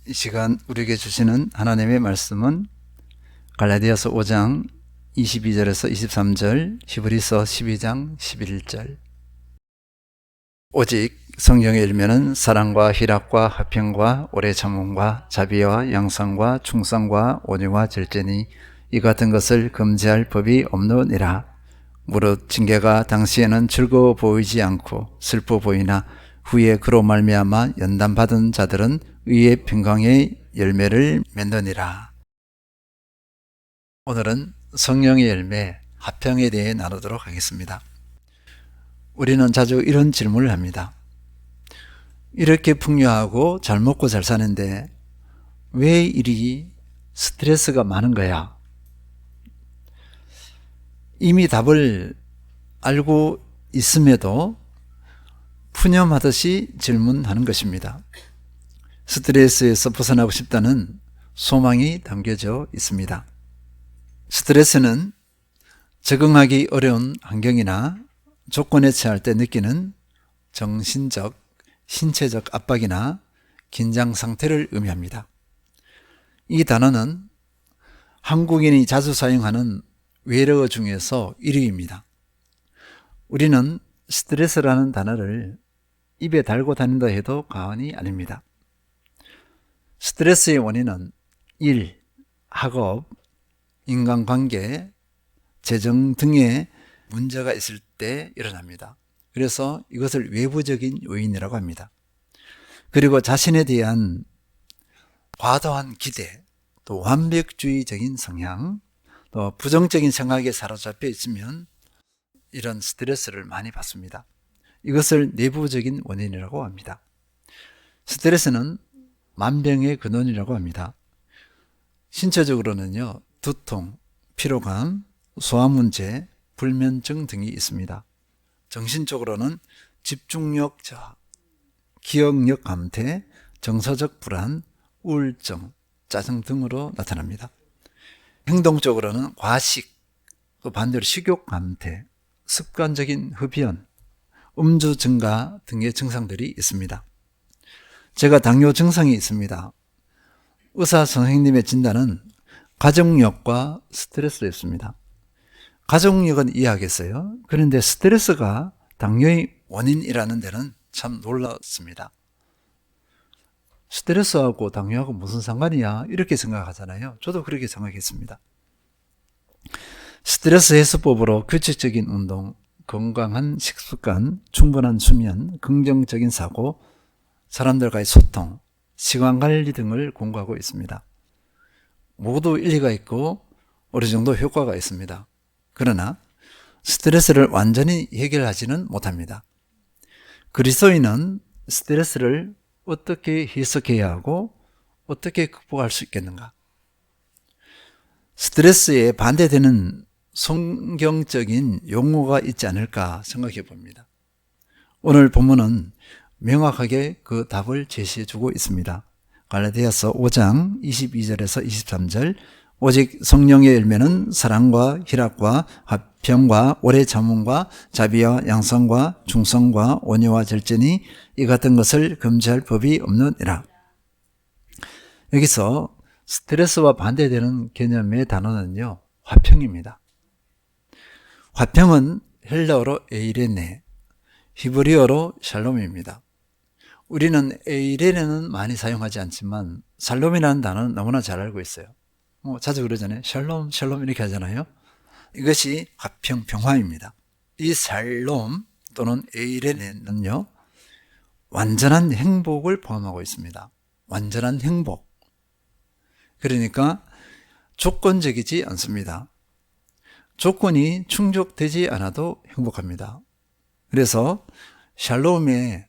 이 시간 우리에게 주시는 하나님의 말씀은 갈라디아서 5장 22절에서 23절, 히브리서 12장 11절. 오직 성령의 열매는 사랑과 희락과 화평과 오래 참음과 자비와 양선과 충성과 온유와 절제니 이 같은 것을 금지할 법이 없느니라. 무릇 징계가 당시에는 즐거워 보이지 않고 슬퍼 보이나 후에 그로 말미암아 연단받은 자들은 의의 평강의 열매를 맺느니라. 오늘은 성령의 열매, 화평에 대해 나누도록 하겠습니다. 우리는 자주 이런 질문을 합니다. 이렇게 풍요하고 잘 먹고 잘 사는데 왜 이리 스트레스가 많은 거야? 이미 답을 알고 있음에도 푸념하듯이 질문하는 것입니다. 스트레스에서 벗어나고 싶다는 소망이 담겨져 있습니다. 스트레스는 적응하기 어려운 환경이나 조건에 처할 때 느끼는 정신적, 신체적 압박이나 긴장 상태를 의미합니다. 이 단어는 한국인이 자주 사용하는 외래어 중에서 1위입니다. 우리는 스트레스라는 단어를 입에 달고 다닌다 해도 과언이 아닙니다. 스트레스의 원인은 일, 학업, 인간관계, 재정 등의 문제가 있을 때 일어납니다. 그래서 이것을 외부적인 요인이라고 합니다. 그리고 자신에 대한 과도한 기대, 또 완벽주의적인 성향, 또 부정적인 생각에 사로잡혀 있으면 이런 스트레스를 많이 받습니다. 이것을 내부적인 원인이라고 합니다. 스트레스는 만병의 근원이라고 합니다. 신체적으로는요, 두통, 피로감, 소화문제, 불면증 등이 있습니다. 정신적으로는 집중력 저하, 기억력 감퇴, 정서적 불안, 우울증, 짜증 등으로 나타납니다. 행동적으로는 과식, 또 반대로 식욕 감퇴, 습관적인 흡연, 음주 증가 등의 증상들이 있습니다. 제가 당뇨 증상이 있습니다. 의사 선생님의 진단은 가족력과 스트레스였습니다. 가족력은 이해하겠어요. 그런데 스트레스가 당뇨의 원인이라는 데는 참 놀랐습니다. 스트레스하고 당뇨하고 무슨 상관이야? 이렇게 생각하잖아요. 저도 그렇게 생각했습니다. 스트레스 해소법으로 규칙적인 운동, 건강한 식습관, 충분한 수면, 긍정적인 사고, 사람들과의 소통, 시간관리 등을 공부하고 있습니다. 모두 일리가 있고 어느 정도 효과가 있습니다. 그러나 스트레스를 완전히 해결하지는 못합니다. 그리스도인은 스트레스를 어떻게 해석해야 하고 어떻게 극복할 수 있겠는가? 스트레스에 반대되는 성경적인 용어가 있지 않을까 생각해 봅니다. 오늘 본문은 명확하게 그 답을 제시해 주고 있습니다. 갈라디아서 5장 22절에서 23절, 오직 성령의 열매는 사랑과 희락과 화평과 오래 참음과 자비와 양선과 충성과 온유와 절제니 이 같은 것을 금지할 법이 없느니라. 여기서 스트레스와 반대되는 개념의 단어는요, 화평입니다. 화평은 헬라어로 에이레네, 히브리어로 샬롬입니다. 우리는 에이레네는 많이 사용하지 않지만 샬롬이라는 단어는 너무나 잘 알고 있어요. 자주 그러잖아요. 샬롬, 샬롬 이렇게 하잖아요. 이것이 화평, 평화입니다. 이 샬롬 또는 에이레네는요, 완전한 행복을 포함하고 있습니다. 완전한 행복. 그러니까 조건적이지 않습니다. 조건이 충족되지 않아도 행복합니다. 그래서 샬롬의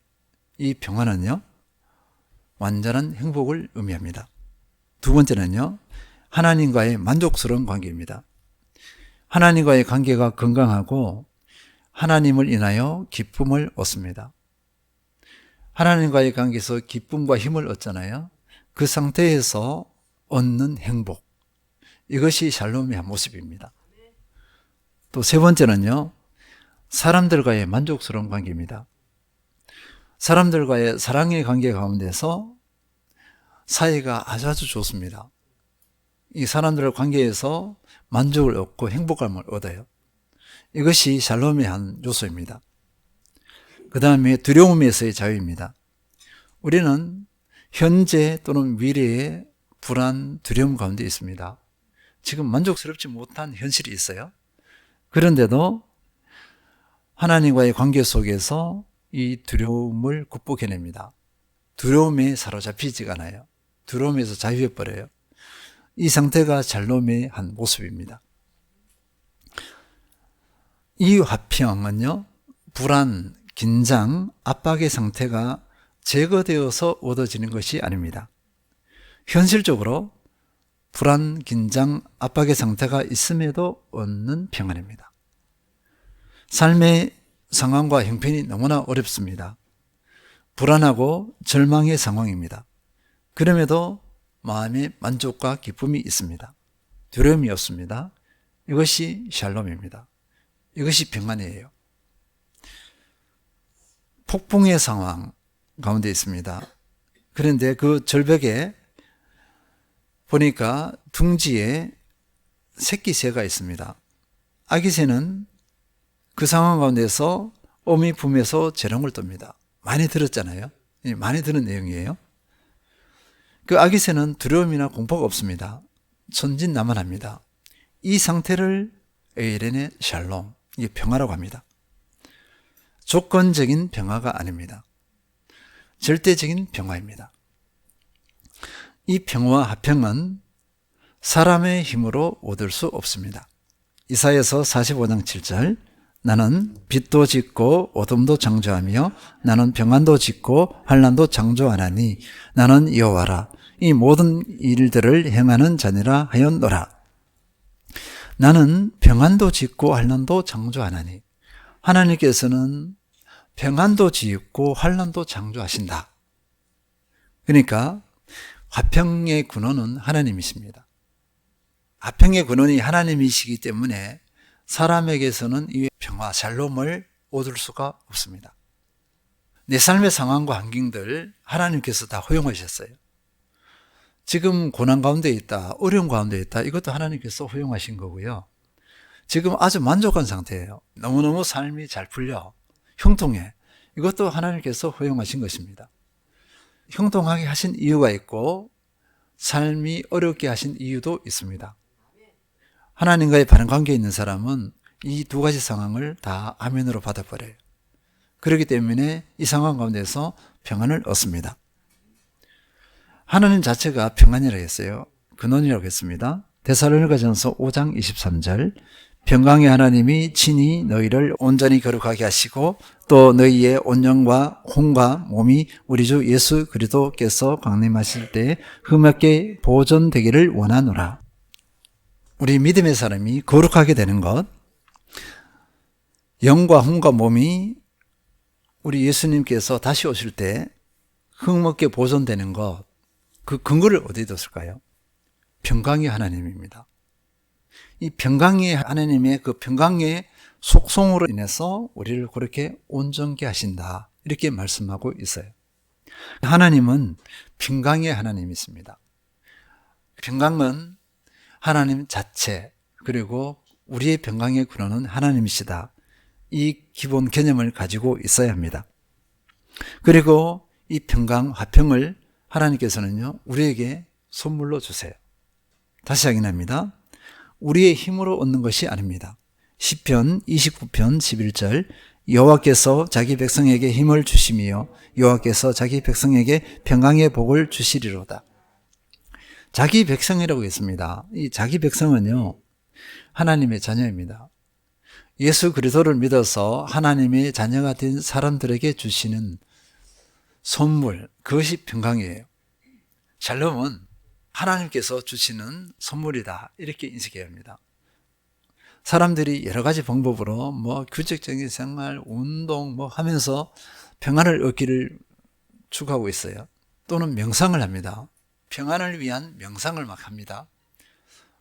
이 평화는요, 완전한 행복을 의미합니다. 두 번째는요, 하나님과의 만족스러운 관계입니다. 하나님과의 관계가 건강하고 하나님을 인하여 기쁨을 얻습니다. 하나님과의 관계에서 기쁨과 힘을 얻잖아요. 그 상태에서 얻는 행복, 이것이 샬롬의 한 모습입니다. 또 세 번째는요, 사람들과의 만족스러운 관계입니다. 사람들과의 사랑의 관계 가운데서 사이가 아주 좋습니다. 이 사람들의 관계에서 만족을 얻고 행복감을 얻어요. 이것이 샬롬의 한 요소입니다. 그 다음에 두려움에서의 자유입니다. 우리는 현재 또는 미래의 불안, 두려움 가운데 있습니다. 지금 만족스럽지 못한 현실이 있어요. 그런데도 하나님과의 관계 속에서 이 두려움을 극복해냅니다. 두려움에 사로잡히지가 않아요. 두려움에서 자유해버려요. 이 상태가 샬롬의 한 모습입니다. 이 화평은요, 불안, 긴장, 압박의 상태가 제거되어서 얻어지는 것이 아닙니다. 현실적으로 불안, 긴장, 압박의 상태가 있음에도 얻는 평안입니다. 삶의 상황과 형편이 너무나 어렵습니다. 불안하고 절망의 상황입니다. 그럼에도 마음에 만족과 기쁨이 있습니다. 두려움이 없습니다. 이것이 샬롬입니다. 이것이 평안이에요. 폭풍의 상황 가운데 있습니다. 그런데 그 절벽에 보니까 둥지에 새끼 새가 있습니다. 아기 새는 그 상황 가운데서 어미 품에서 재롱을 떱니다. 많이 들었잖아요. 많이 들은 내용이에요. 그 아기 새는 두려움이나 공포가 없습니다. 천진난만합니다. 이 상태를 에이렌의 샬롬, 이게 평화라고 합니다. 조건적인 평화가 아닙니다. 절대적인 평화입니다. 이 평화와 화평은 사람의 힘으로 얻을 수 없습니다. 이사야서 45장 7절, 나는 빛도 짓고 어둠도 창조하며 나는 평안도 짓고 환난도 창조하나니 나는 여호와라. 이 모든 일들을 행하는 자니라 하였노라. 나는 평안도 짓고 환난도 창조하나니, 하나님께서는 평안도 짓고 환난도 창조하신다. 그러니까 화평의 근원은 하나님이십니다. 화평의 근원이 하나님이시기 때문에 사람에게서는 이 평화, 샬롬을 얻을 수가 없습니다. 내 삶의 상황과 환경들 하나님께서 다 허용하셨어요. 지금 고난 가운데 있다, 어려움 가운데 있다, 이것도 하나님께서 허용하신 거고요. 지금 아주 만족한 상태예요. 너무너무 삶이 잘 풀려, 형통해. 이것도 하나님께서 허용하신 것입니다. 형통하게 하신 이유가 있고 삶이 어렵게 하신 이유도 있습니다. 하나님과의 바른 관계에 있는 사람은 이 두 가지 상황을 다 아멘으로 받아버려요. 그렇기 때문에 이 상황 가운데서 평안을 얻습니다. 하나님 자체가 평안이라고 했어요. 근원이라고 했습니다. 데살로니가전서 5장 23절, 평강의 하나님이 친히 너희를 온전히 거룩하게 하시고 또 너희의 온 영과 혼과 몸이 우리 주 예수 그리스도께서 강림하실 때 흠없게 보존되기를 원하노라. 우리 믿음의 사람이 거룩하게 되는 것, 영과 혼과 몸이 우리 예수님께서 다시 오실 때 흠없게 보존되는 것, 그 근거를 어디에 뒀을까요? 평강의 하나님입니다. 이 평강의 하나님의 그 평강의 속성으로 인해서 우리를 그렇게 온전케 하신다, 이렇게 말씀하고 있어요. 하나님은 평강의 하나님이십니다. 평강은 하나님 자체, 그리고 우리의 평강의 근원은 하나님이시다, 이 기본 개념을 가지고 있어야 합니다. 그리고 이 평강, 화평을 하나님께서는요, 우리에게 선물로 주세요. 다시 확인합니다. 우리의 힘으로 얻는 것이 아닙니다. 시편 29편 11절, 여호와께서 자기 백성에게 힘을 주시며 여호와께서 자기 백성에게 평강의 복을 주시리로다. 자기 백성이라고 했습니다. 이 자기 백성은요, 하나님의 자녀입니다. 예수 그리스도를 믿어서 하나님의 자녀가 된 사람들에게 주시는 선물, 그것이 평강이에요. 샬롬은 하나님께서 주시는 선물이다, 이렇게 인식해야 합니다. 사람들이 여러 가지 방법으로 규칙적인 생활, 운동 하면서 평안을 얻기를 추구하고 있어요. 또는 명상을 합니다. 평안을 위한 명상을 막 합니다.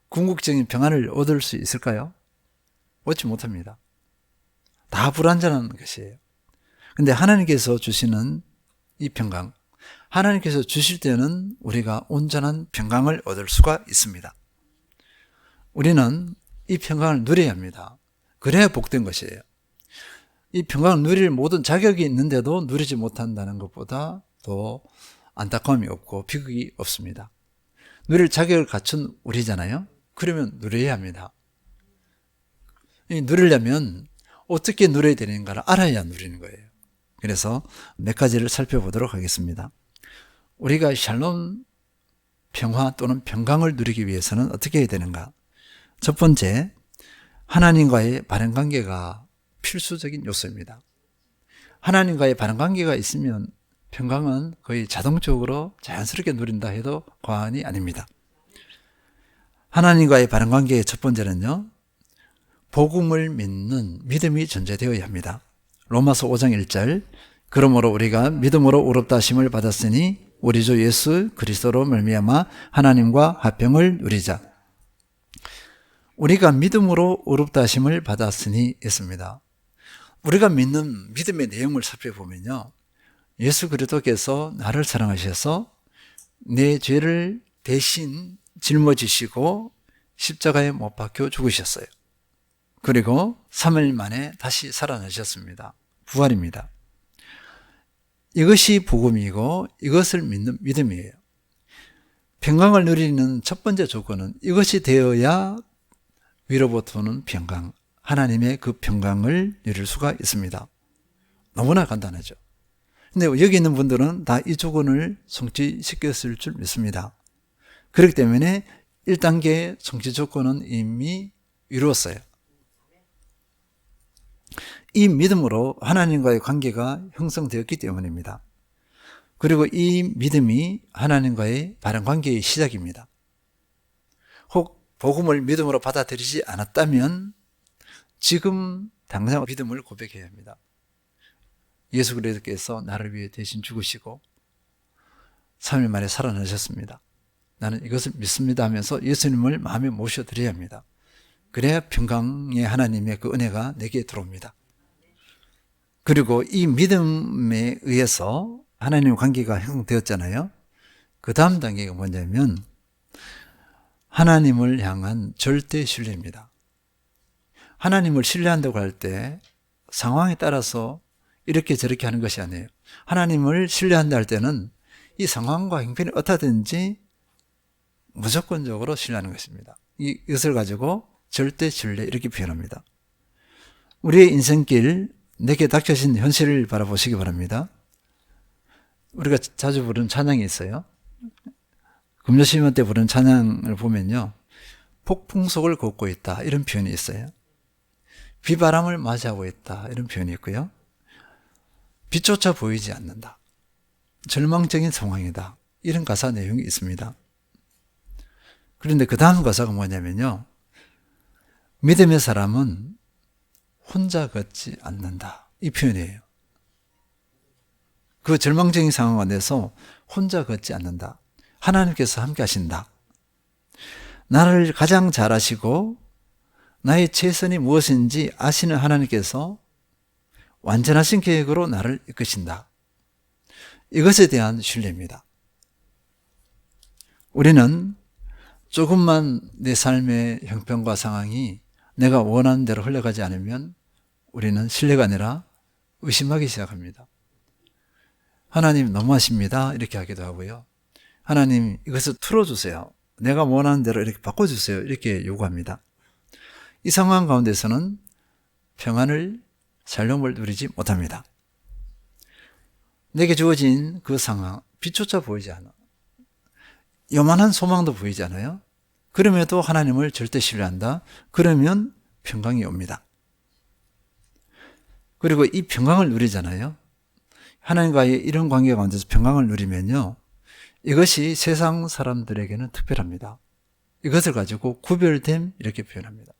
궁극적인 평안을 얻을 수 있을까요? 얻지 못합니다. 다 불완전한 것이에요. 근데 하나님께서 주시는 이 평강, 하나님께서 주실 때는 우리가 온전한 평강을 얻을 수가 있습니다. 우리는 이 평강을 누려야 합니다. 그래야 복된 것이에요. 이 평강을 누릴 모든 자격이 있는데도 누리지 못한다는 것보다 더 안타까움이 없고 비극이 없습니다. 누릴 자격을 갖춘 우리잖아요. 그러면 누려야 합니다. 누리려면 어떻게 누려야 되는가를 알아야 누리는 거예요. 그래서 몇 가지를 살펴보도록 하겠습니다. 우리가 샬롬 평화 또는 평강을 누리기 위해서는 어떻게 해야 되는가? 첫 번째, 하나님과의 바른 관계가 필수적인 요소입니다. 하나님과의 바른 관계가 있으면 평강은 거의 자동적으로 자연스럽게 누린다 해도 과언이 아닙니다. 하나님과의 바른 관계의 첫 번째는요, 복음을 믿는 믿음이 전제되어야 합니다. 로마서 5장 1절, 그러므로 우리가 믿음으로 의롭다 하심을 받았으니 우리 주 예수 그리스도로 말미암아 하나님과 화평을 누리자. 우리가 믿음으로 의롭다 하심을 받았으니 했습니다. 우리가 믿는 믿음의 내용을 살펴보면요, 예수 그리스도께서 나를 사랑하셔서 내 죄를 대신 짊어지시고 십자가에 못 박혀 죽으셨어요. 그리고 3일 만에 다시 살아나셨습니다. 부활입니다. 이것이 복음이고 이것을 믿는 믿음이에요. 평강을 누리는 첫 번째 조건은 이것이 되어야 위로부터 오는 평강, 하나님의 그 평강을 누릴 수가 있습니다. 너무나 간단하죠. 근데 여기 있는 분들은 다 이 조건을 성취시켰을 줄 믿습니다. 그렇기 때문에 1단계 성취 조건은 이미 이루었어요. 이 믿음으로 하나님과의 관계가 형성되었기 때문입니다. 그리고 이 믿음이 하나님과의 바른 관계의 시작입니다. 혹 복음을 믿음으로 받아들이지 않았다면 지금 당장 믿음을 고백해야 합니다. 예수 그리스도께서 나를 위해 대신 죽으시고 3일 만에 살아나셨습니다. 나는 이것을 믿습니다 하면서 예수님을 마음에 모셔드려야 합니다. 그래야 평강의 하나님의 그 은혜가 내게 들어옵니다. 그리고 이 믿음에 의해서 하나님의 관계가 형성되었잖아요. 그 다음 단계가 뭐냐면 하나님을 향한 절대 신뢰입니다. 하나님을 신뢰한다고 할 때 상황에 따라서 이렇게 저렇게 하는 것이 아니에요. 하나님을 신뢰한다 할 때는 이 상황과 형편이 어떻든지 무조건적으로 신뢰하는 것입니다. 이것을 가지고 절대 신뢰 이렇게 표현합니다. 우리의 인생길, 내게 닥쳐진 현실을 바라보시기 바랍니다. 우리가 자주 부르는 찬양이 있어요. 금요시면 때 부르는 찬양을 보면요, 폭풍 속을 걷고 있다 이런 표현이 있어요. 비바람을 맞이하고 있다 이런 표현이 있고요, 빛조차 보이지 않는다, 절망적인 상황이다 이런 가사 내용이 있습니다. 그런데 그 다음 가사가 뭐냐면요, 믿음의 사람은 혼자 걷지 않는다 이 표현이에요. 그 절망적인 상황 안에서 혼자 걷지 않는다. 하나님께서 함께 하신다. 나를 가장 잘 아시고 나의 최선이 무엇인지 아시는 하나님께서 완전하신 계획으로 나를 이끄신다. 이것에 대한 신뢰입니다. 우리는 조금만 내 삶의 형편과 상황이 내가 원하는 대로 흘러가지 않으면 우리는 신뢰가 아니라 의심하기 시작합니다. 하나님 너무하십니다 이렇게 하기도 하고요, 하나님 이것을 틀어주세요, 내가 원하는 대로 이렇게 바꿔주세요 이렇게 요구합니다. 이 상황 가운데서는 평안을, 샬롬을 누리지 못합니다. 내게 주어진 그 상황, 빛조차 보이지 않아, 요만한 소망도 보이지 않아요. 그럼에도 하나님을 절대 신뢰한다. 그러면 평강이 옵니다. 그리고 이 평강을 누리잖아요. 하나님과의 이런 관계 가운데서 평강을 누리면요, 이것이 세상 사람들에게는 특별합니다. 이것을 가지고 구별됨 이렇게 표현합니다.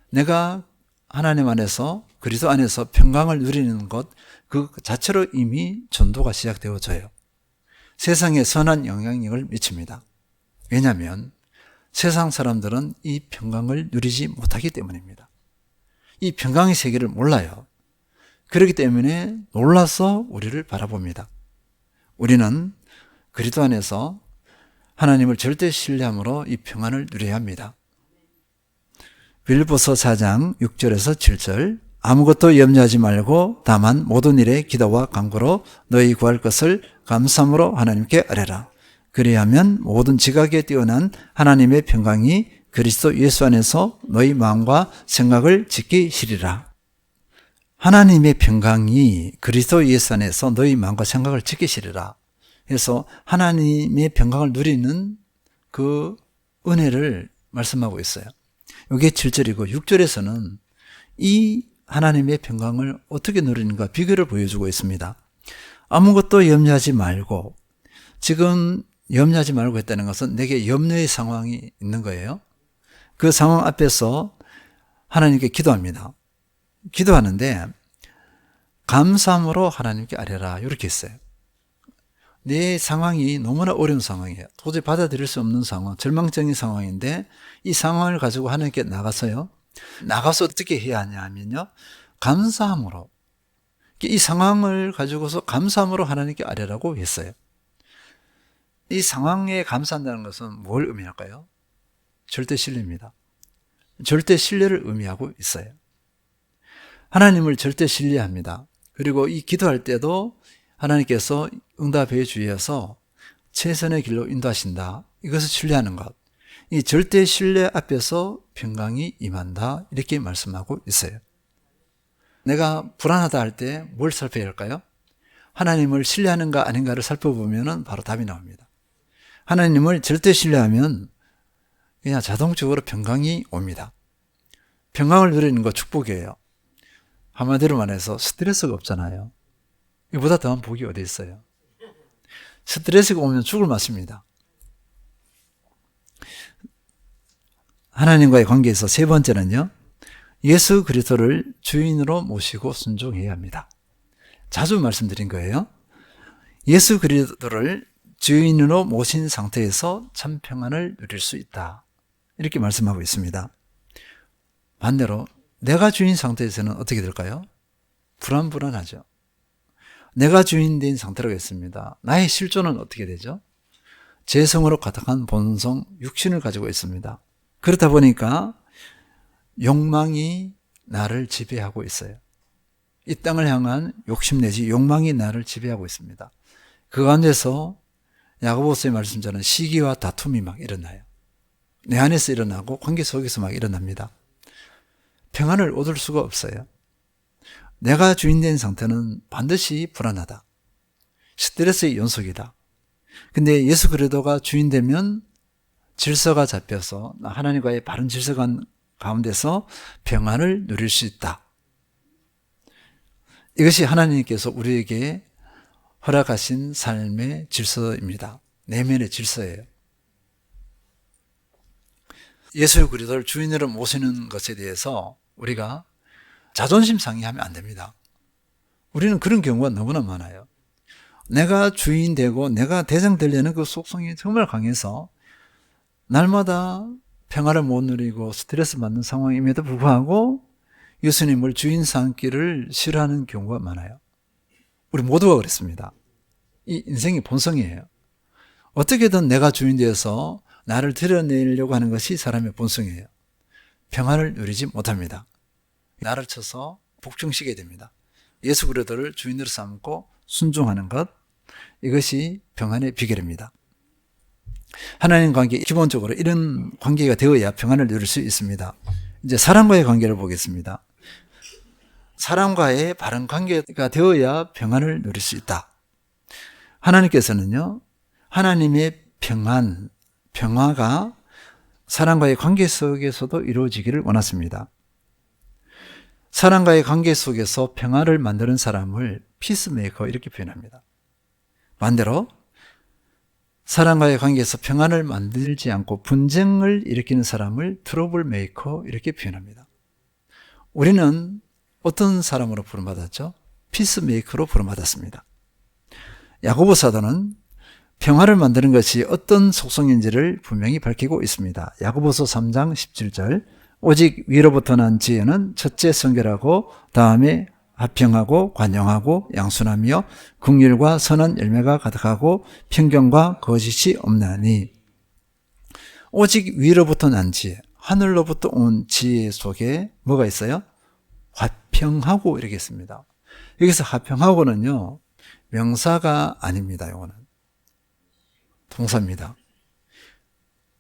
내가 하나님 안에서, 그리스도 안에서 평강을 누리는 것 그 자체로 이미 전도가 시작되어져요. 세상에 선한 영향력을 미칩니다. 왜냐하면 세상 사람들은 이 평강을 누리지 못하기 때문입니다. 이 평강의 세계를 몰라요. 그렇기 때문에 놀라서 우리를 바라봅니다. 우리는 그리스도 안에서 하나님을 절대 신뢰함으로 이 평안을 누려야 합니다. 빌립보서 4장 6절에서 7절 아무것도 염려하지 말고 다만 모든 일에 기도와 간구로 너희 구할 것을 감사함으로 하나님께 아뢰라. 그리하면 모든 지각에 뛰어난 하나님의 평강이 그리스도 예수 안에서 너희 마음과 생각을 지키시리라. 하나님의 평강이 그리스도 예수 안에서 너희 마음과 생각을 지키시리라. 그래서 하나님의 평강을 누리는 그 은혜를 말씀하고 있어요. 이게 7절이고 6절에서는 이 하나님의 평강을 어떻게 누리는가 비결을 보여주고 있습니다. 아무것도 염려하지 말고, 지금 염려하지 말고 했다는 것은 내게 염려의 상황이 있는 거예요. 그 상황 앞에서 하나님께 기도합니다. 기도하는데 감사함으로 하나님께 아뢰라 이렇게 했어요. 내 상황이 너무나 어려운 상황이에요. 도저히 받아들일 수 없는 상황, 절망적인 상황인데 이 상황을 가지고 하나님께 나가서 어떻게 해야 하냐 하면요, 감사함으로, 이 상황을 가지고서 감사함으로 하나님께 아뢰라고 했어요. 이 상황에 감사한다는 것은 뭘 의미할까요? 절대 신뢰입니다. 절대 신뢰를 의미하고 있어요. 하나님을 절대 신뢰합니다. 그리고 이 기도할 때도 하나님께서 응답해 주셔서 최선의 길로 인도하신다. 이것을 신뢰하는 것. 이 절대 신뢰 앞에서 평강이 임한다. 이렇게 말씀하고 있어요. 내가 불안하다 할 때 뭘 살펴야 할까요? 하나님을 신뢰하는가 아닌가를 살펴보면 바로 답이 나옵니다. 하나님을 절대 신뢰하면 그냥 자동적으로 평강이 옵니다. 평강을 누리는 거 축복이에요. 한마디로 말해서 스트레스가 없잖아요. 이보다 더한 복이 어디 있어요? 스트레스가 오면 죽을 맛입니다. 하나님과의 관계에서 세 번째는요, 예수 그리스도를 주인으로 모시고 순종해야 합니다. 자주 말씀드린 거예요. 예수 그리스도를 주인으로 모신 상태에서 참 평안을 누릴 수 있다. 이렇게 말씀하고 있습니다. 반대로 내가 주인 상태에서는 어떻게 될까요? 불안하죠. 내가 주인된 상태라고 했습니다. 나의 실존은 어떻게 되죠? 죄성으로 가득한 본성, 육신을 가지고 있습니다. 그렇다 보니까 욕망이 나를 지배하고 있어요. 이 땅을 향한 욕심 내지 욕망이 나를 지배하고 있습니다. 그 가운데서 야고보서의 말씀처럼 시기와 다툼이 막 일어나요. 내 안에서 일어나고 관계 속에서 막 일어납니다. 평안을 얻을 수가 없어요. 내가 주인된 상태는 반드시 불안하다. 스트레스의 연속이다. 근데 예수 그리스도가 주인되면 질서가 잡혀서 하나님과의 바른 질서가 가운데서 평안을 누릴 수 있다. 이것이 하나님께서 우리에게 허락하신 삶의 질서입니다. 내면의 질서예요. 예수 그리스도를 주인으로 모시는 것에 대해서 우리가 자존심 상해하면 안 됩니다. 우리는 그런 경우가 너무나 많아요. 내가 주인 되고 내가 대장 되려는 그 속성이 정말 강해서 날마다 평화를 못 누리고 스트레스 받는 상황임에도 불구하고 예수님을 주인 삼기를 싫어하는 경우가 많아요. 우리 모두가 그랬습니다. 이 인생의 본성이에요. 어떻게든 내가 주인 되어서 나를 드러내려고 하는 것이 사람의 본성이에요. 평안을 누리지 못합니다. 나를 쳐서 복종시게 됩니다. 예수 그리스도를 주인으로 삼고 순종하는 것, 이것이 평안의 비결입니다. 하나님 관계, 기본적으로 이런 관계가 되어야 평안을 누릴 수 있습니다. 이제 사람과의 관계를 보겠습니다. 사람과의 바른 관계가 되어야 평안을 누릴 수 있다. 하나님께서는요, 하나님의 평화가 사람과의 관계 속에서도 이루어지기를 원하십니다. 사람과의 관계 속에서 평화를 만드는 사람을 피스메이커 이렇게 표현합니다. 반대로 사람과의 관계에서 평안을 만들지 않고 분쟁을 일으키는 사람을 트러블 메이커 이렇게 표현합니다. 우리는 어떤 사람으로 부름받았죠? 피스메이커로 부름받았습니다. 야고보 사도는 평화를 만드는 것이 어떤 속성인지를 분명히 밝히고 있습니다. 야고보서 3장 17절 오직 위로부터 난 지혜는 첫째 성결하고 다음에 화평하고 관용하고 양순하며 긍휼과 선한 열매가 가득하고 편견과 거짓이 없나니 오직 위로부터 난 지혜, 하늘로부터 온 지혜 속에 뭐가 있어요? 화평하고 이렇게 있습니다. 여기서 화평하고는요, 명사가 아닙니다. 이거는 동사입니다.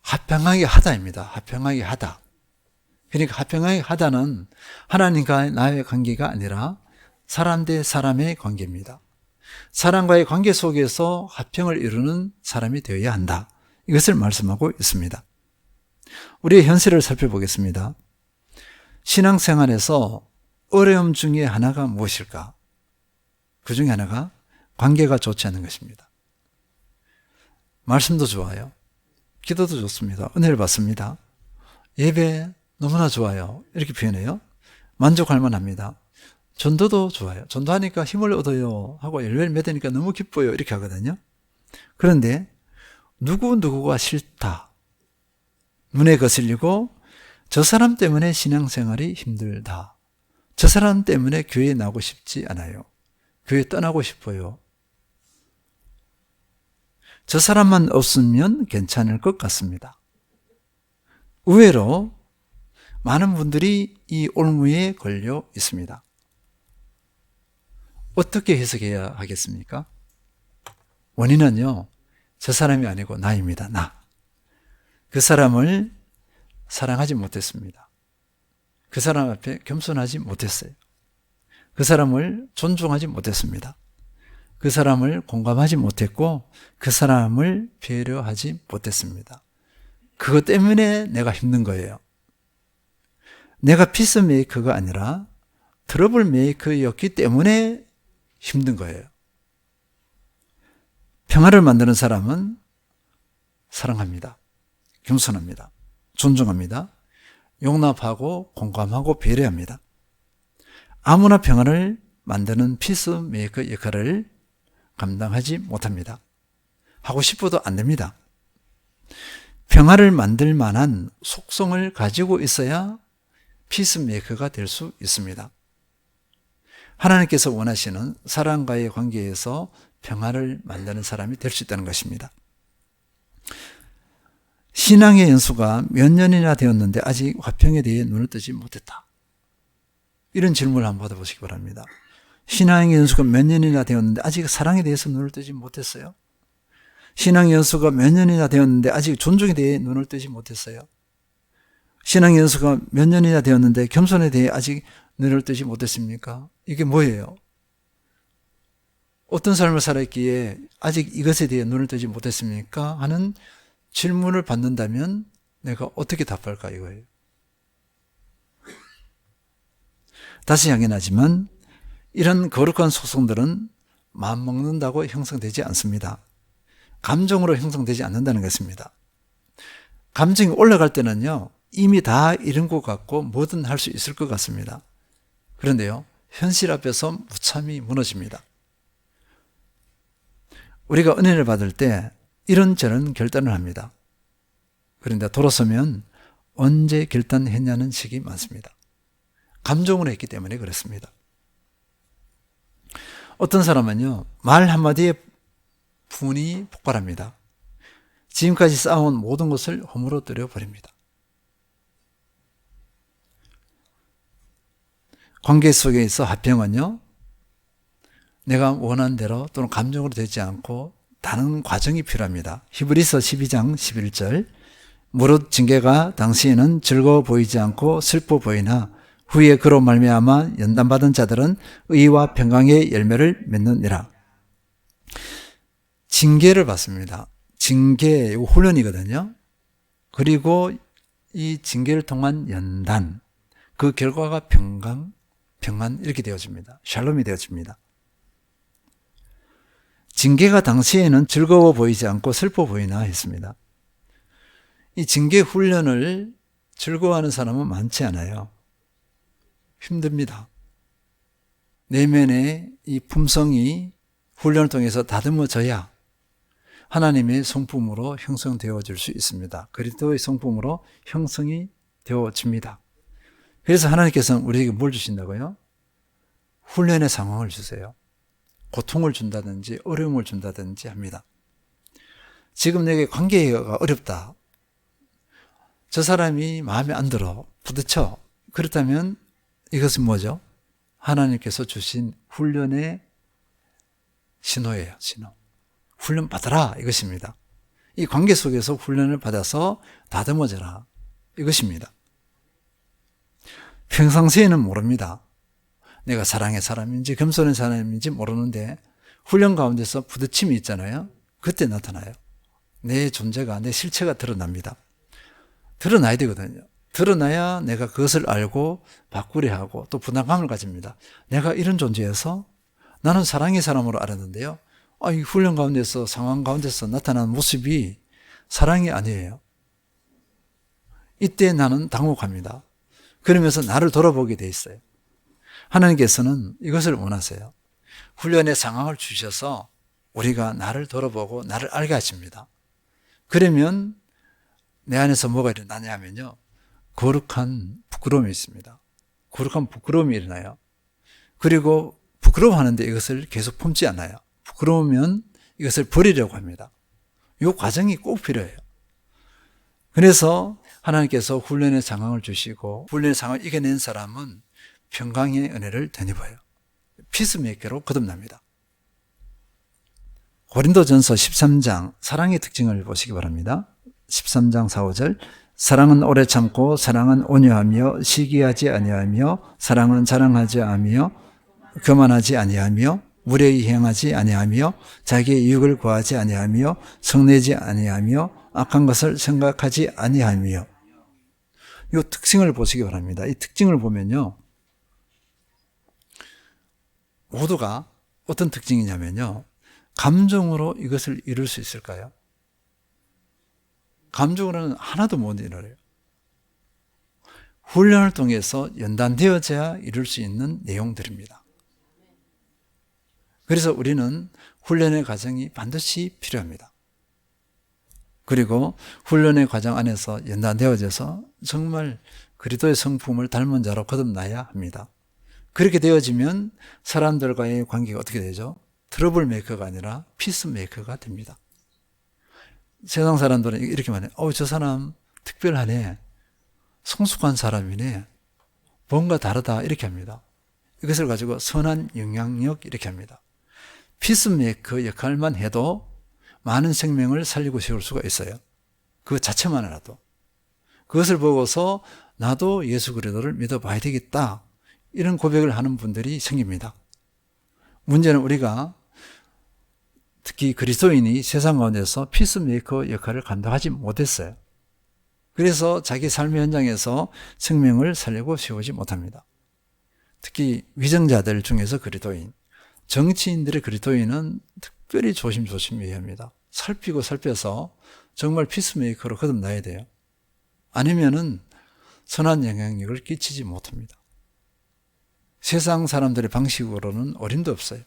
화평하게 하다입니다. 화평하게 하다. 그러니까 화평하게 하다는 하나님과 나의 관계가 아니라 사람 대 사람의 관계입니다. 사람과의 관계 속에서 화평을 이루는 사람이 되어야 한다. 이것을 말씀하고 있습니다. 우리의 현실을 살펴보겠습니다. 신앙생활에서 어려움 중에 하나가 무엇일까? 그 중에 하나가 관계가 좋지 않은 것입니다. 말씀도 좋아요. 기도도 좋습니다. 은혜를 받습니다. 예배 너무나 좋아요. 이렇게 표현해요. 만족할 만합니다. 전도도 좋아요. 전도하니까 힘을 얻어요 하고 열매를 맺으니까 너무 기뻐요. 이렇게 하거든요. 그런데 누구가 싫다. 눈에 거슬리고 저 사람 때문에 신앙생활이 힘들다. 저 사람 때문에 교회에 나오고 싶지 않아요. 교회 떠나고 싶어요. 저 사람만 없으면 괜찮을 것 같습니다. 의외로 많은 분들이 이 올무에 걸려 있습니다. 어떻게 해석해야 하겠습니까? 원인은요, 저 사람이 아니고 나입니다. 나. 그 사람을 사랑하지 못했습니다. 그 사람 앞에 겸손하지 못했어요. 그 사람을 존중하지 못했습니다. 그 사람을 공감하지 못했고 그 사람을 배려하지 못했습니다. 그것 때문에 내가 힘든 거예요. 내가 피스메이커가 아니라 트러블 메이커였기 때문에 힘든 거예요. 평화를 만드는 사람은 사랑합니다. 겸손합니다. 존중합니다. 용납하고 공감하고 배려합니다. 아무나 평화를 만드는 피스메이커 역할을 감당하지 못합니다. 하고 싶어도 안 됩니다. 평화를 만들 만한 속성을 가지고 있어야 피스메이커가 될 수 있습니다. 하나님께서 원하시는 사람과의 관계에서 평화를 만드는 사람이 될 수 있다는 것입니다. 신앙의 연수가 몇 년이나 되었는데 아직 화평에 대해 눈을 뜨지 못했다. 이런 질문을 한번 받아보시기 바랍니다. 신앙의 연수가 몇 년이나 되었는데 아직 사랑에 대해서 눈을 뜨지 못했어요? 신앙의 연수가 몇 년이나 되었는데 아직 존중에 대해 눈을 뜨지 못했어요? 신앙의 연수가 몇 년이나 되었는데 겸손에 대해 아직 눈을 뜨지 못했습니까? 이게 뭐예요? 어떤 삶을 살았기에 아직 이것에 대해 눈을 뜨지 못했습니까? 하는 질문을 받는다면 내가 어떻게 답할까 이거예요. 다시 양해하지만 이런 거룩한 속성들은 마음먹는다고 형성되지 않습니다. 감정으로 형성되지 않는다는 것입니다. 감정이 올라갈 때는요, 이미 다 이룬 것 같고 뭐든 할 수 있을 것 같습니다. 그런데요, 현실 앞에서 무참히 무너집니다. 우리가 은혜를 받을 때 이런저런 결단을 합니다. 그런데 돌아서면 언제 결단했냐는 식이 많습니다. 감정으로 했기 때문에 그렇습니다. 어떤 사람은요, 말 한마디에 분이 폭발합니다. 지금까지 쌓아온 모든 것을 허물어뜨려 버립니다. 관계 속에 있어 화평은요, 내가 원하는 대로 또는 감정으로 되지 않고 다른 과정이 필요합니다. 히브리서 12장 11절 무릇 징계가 당시에는 즐거워 보이지 않고 슬퍼 보이나 후에 그로 말미암아 연단받은 자들은 의와 평강의 열매를 맺느니라. 징계를 받습니다. 징계, 이거 훈련이거든요. 그리고 이 징계를 통한 연단, 그 결과가 평강, 평안 이렇게 되어집니다. 샬롬이 되어집니다. 징계가 당시에는 즐거워 보이지 않고 슬퍼 보이나 했습니다. 이 징계 훈련을 즐거워하는 사람은 많지 않아요. 힘듭니다. 내면의 이 품성이 훈련을 통해서 다듬어져야 하나님의 성품으로 형성되어질 수 있습니다. 그리스도의 성품으로 형성이 되어집니다. 그래서 하나님께서는 우리에게 뭘 주신다고요? 훈련의 상황을 주세요. 고통을 준다든지 어려움을 준다든지 합니다. 지금 내게 관계가 어렵다. 저 사람이 마음에 안 들어. 부딪혀. 그렇다면 이것은 뭐죠? 하나님께서 주신 훈련의 신호예요. 신호. 훈련 받아라. 이것입니다. 이 관계 속에서 훈련을 받아서 다듬어져라. 이것입니다. 평상시에는 모릅니다. 내가 사랑의 사람인지 겸손의 사람인지 모르는데 훈련 가운데서 부딪힘이 있잖아요. 그때 나타나요. 내 존재가, 내 실체가 드러납니다. 드러나야 되거든요. 드러나야 내가 그것을 알고 바꾸려 하고 또 부담감을 가집니다. 내가 이런 존재여서 나는 사랑의 사람으로 알았는데요. 이 훈련 가운데서, 상황 가운데서 나타나는 모습이 사랑이 아니에요. 이때 나는 당혹합니다. 그러면서 나를 돌아보게 돼 있어요. 하나님께서는 이것을 원하세요. 훈련의 상황을 주셔서 우리가 나를 돌아보고 나를 알게 하십니다. 그러면 내 안에서 뭐가 일어나냐면요. 거룩한 부끄러움이 있습니다. 거룩한 부끄러움이 일어나요. 그리고 부끄러워하는데 이것을 계속 품지 않아요. 부끄러우면 이것을 버리려고 합니다. 이 과정이 꼭 필요해요. 그래서 하나님께서 훈련의 상황을 주시고 훈련의 상황을 이겨낸 사람은 평강의 은혜를 덧입어요. 피스메이커로 거듭납니다. 고린도전서 13장 사랑의 특징을 보시기 바랍니다. 13장 4, 5절 사랑은 오래 참고 사랑은 온유하며 시기하지 아니하며 사랑은 자랑하지 아니하며 교만하지 아니하며 무례히 행하지 아니하며 자기의 이익을 구하지 아니하며 성내지 아니하며 악한 것을 생각하지 아니하며 이 특징을 보시기 바랍니다. 이 특징을 보면요. 모두가 어떤 특징이냐면요. 감정으로 이것을 이룰 수 있을까요? 감정으로는 하나도 못 이뤄요. 훈련을 통해서 연단되어져야 이룰 수 있는 내용들입니다. 그래서 우리는 훈련의 과정이 반드시 필요합니다. 그리고 훈련의 과정 안에서 연단되어져서 정말 그리스도의 성품을 닮은 자로 거듭나야 합니다. 그렇게 되어지면 사람들과의 관계가 어떻게 되죠? 트러블 메이커가 아니라 피스 메이커가 됩니다. 세상 사람들은 이렇게 말해요. 저 사람 특별하네. 성숙한 사람이네. 뭔가 다르다. 이렇게 합니다. 이것을 가지고 선한 영향력 이렇게 합니다. 피스메이커 역할만 해도 많은 생명을 살리고 세울 수가 있어요. 그 자체만이라도. 그것을 보고서 나도 예수 그리스도를 믿어봐야 되겠다. 이런 고백을 하는 분들이 생깁니다. 문제는 우리가 특히 그리스도인이 세상 가운데서 피스메이커 역할을 감당하지 못했어요. 그래서 자기 삶의 현장에서 생명을 살리고 세우지 못합니다. 특히 위정자들 중에서 그리스도인, 정치인들의 그리스도인은 특별히 조심해야 합니다. 살피고 살펴서 정말 피스메이커로 거듭나야 돼요. 아니면은 선한 영향력을 끼치지 못합니다. 세상 사람들의 방식으로는 어림도 없어요.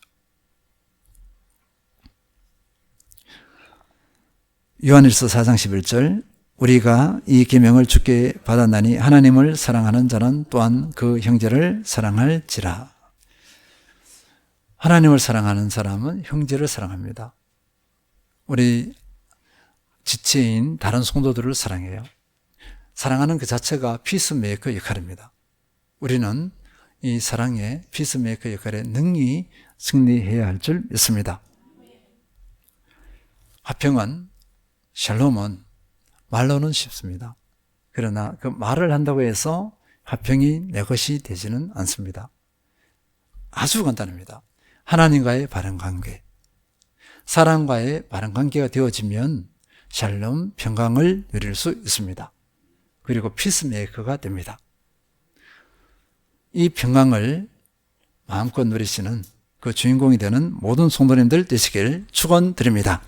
요한일서 4장 11절 우리가 이 계명을 주께 받았나니 하나님을 사랑하는 자는 또한 그 형제를 사랑할지라. 하나님을 사랑하는 사람은 형제를 사랑합니다. 우리 지체인 다른 성도들을 사랑해요. 사랑하는 그 자체가 피스메이커 역할입니다. 우리는 이 사랑의 피스메이커 역할에 능히 승리해야 할 줄 믿습니다. 화평은 샬롬은 말로는 쉽습니다. 그러나 그 말을 한다고 해서 화평이 내 것이 되지는 않습니다. 아주 간단합니다. 하나님과의 바른 관계, 사랑과의 바른 관계가 되어지면 샬롬, 평강을 누릴 수 있습니다. 그리고 피스메이커가 됩니다. 이 평강을 마음껏 누리시는 그 주인공이 되는 모든 성도님들 되시길 축원드립니다.